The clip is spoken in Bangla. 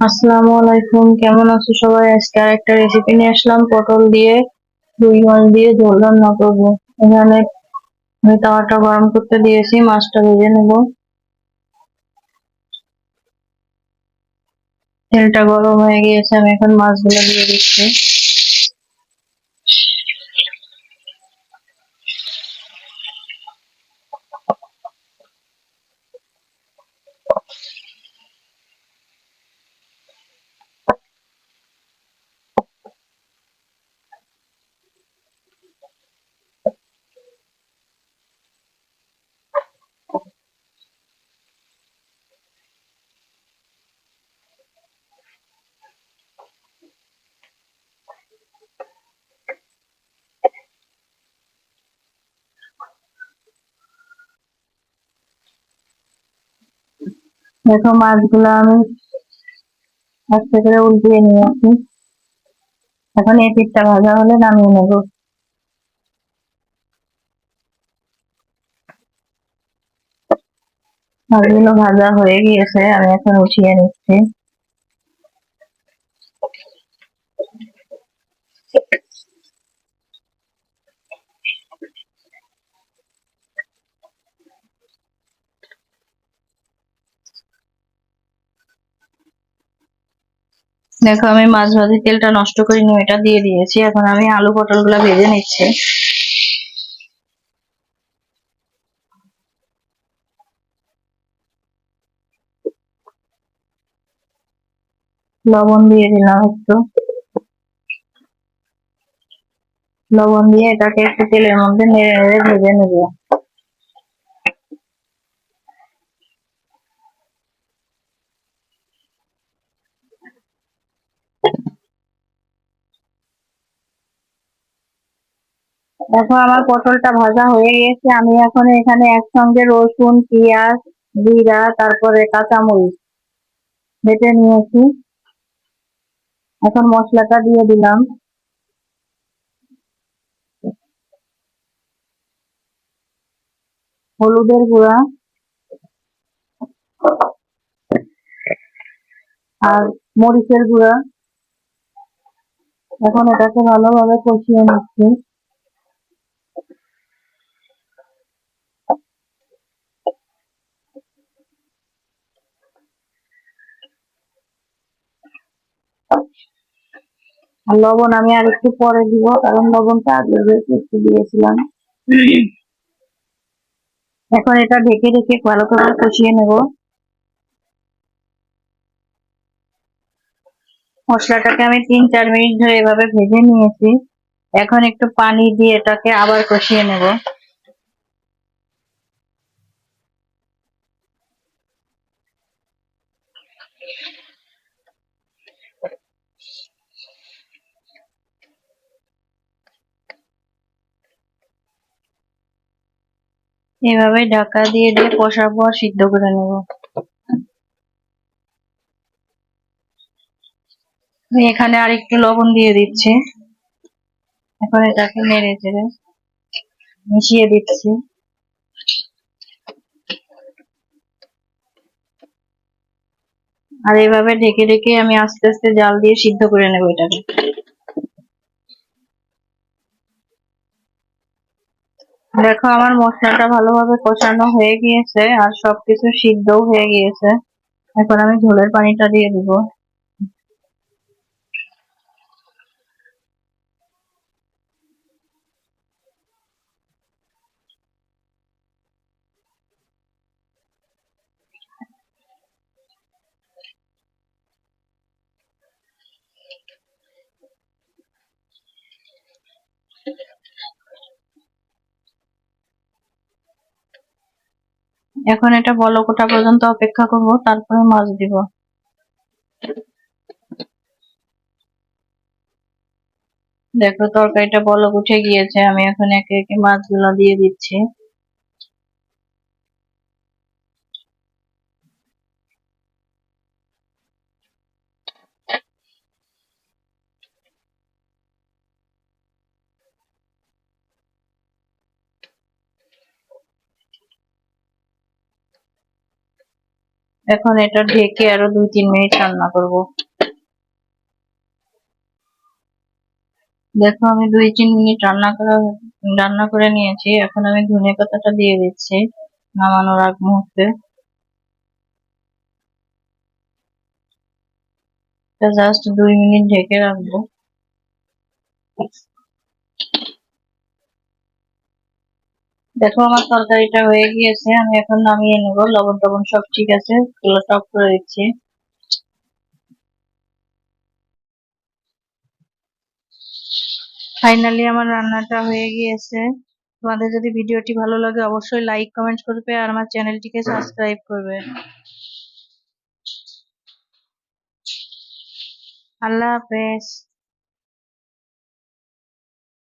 আসসালামু আলাইকুম, কেমন আছো সবাই? আজকে আরেকটা রেসিপি নিয়ে আসলাম। পটল দিয়ে রুই মাছ দিয়ে ঝোল রান্না করবো। এখানে আমি তাওয়াটা গরম করতে দিয়েছি, মাছটা ভেজে নেব। তেলটা গরম হয়ে গিয়েছে, আমি এখন মাছগুলো দিয়ে দিচ্ছি। দেখো, মাছগুলো আমি আস্তে করে উল্টিয়ে নিয়েছি। এখন এই পিঠটা ভাজা হলে নামিয়ে নেব। মাছগুলো ভাজা হয়ে গিয়েছে, আমি এখন উঠিয়ে নিচ্ছি। দেখো, আমি মাছ ভাজি তেলটা নষ্ট করিনি, এটা দিয়ে দিয়েছি। এখন আমি আলু পটল গুলা ভেজে নিচ্ছি। লবণ দিয়ে দিলাম একটু। লবণ দিয়ে এটাকে একটু তেলের মধ্যে নেড়ে নেড়ে ভেজে নেব। দেখো, আমার পটলটা ভাজা হয়ে গেছে। আমি এখন এখানে একসঙ্গে রসুন, পেঁয়াজ, জিরা, তারপরে কাঁচামরিচ বেটে নিয়েছি। এখন মশলাটা দিয়ে দিলাম। হলুদের গুঁড়া আর মরিচের গুঁড়া। এখন এটাকে ভালোভাবে কষিয়ে নিচ্ছি। আর লবণ আমি আর একটু পরে দিব, কারণ লবণটা আগে বেশি একটু দিয়েছিলাম। এখন এটা ঢেকে ঢেকে ভালো করে কষিয়ে নেব। মশলাটাকে আমি 3-4 মিনিট ধরে এভাবে ভেজে নিয়েছি। এখন একটু পানি দিয়ে এটাকে আবার কষিয়ে নেব। এভাবে ঢাকা দিয়ে দিয়ে কষাবো আর সিদ্ধ করে নেব। আমি এখানে আর একটু লবণ দিয়ে দিচ্ছি। এখন এটাকে নেড়ে চেড়ে মিশিয়ে দিচ্ছি। আর এইভাবে ঢেকে ঢেকে আমি আস্তে আস্তে জাল দিয়ে সিদ্ধ করে নেব এটাকে। দেখো, আমার মশলাটা ভালোভাবে কষানো হয়ে গিয়েছে আর সবকিছু সিদ্ধও হয়ে গিয়েছে। এখন আমি ঝোলের পানিটা দিয়ে দিব। এখন এটা বলক ওঠা পর্যন্ত অপেক্ষা করব, তারপরে মাছ দিব। দেখো, তরকারিটা বলক উঠে গিয়েছে। আমি এখন একে একে মাছগুলো দিয়ে দিচ্ছি। এখন এটা ঢেকে আরো 2-3 মিনিট রান্না করব। দেখো আমি 2-3 মিনিট রান্না করে নিয়েছি। এখন আমি ধনে পাতাটা দিয়ে দিচ্ছি নামানোর আগ মুহূর্তে। জাস্ট 2 মিনিট ঢেকে রাখবো। দেখো আমার তরকারিটা হয়ে গিয়েছে, আমি এখন নামিয়ে নেবো। লবণ টবণ সব ঠিক আছে, চুলাটা অফ করে দিচ্ছি। ফাইনালি আমার রান্নাটা হয়ে গিয়েছে। তোমাদের যদি ভিডিওটি ভালো লাগে অবশ্যই লাইক কমেন্ট করবে আর আমার চ্যানেলটিকে সাবস্ক্রাইব করবে। আল্লাহ হাফেজ।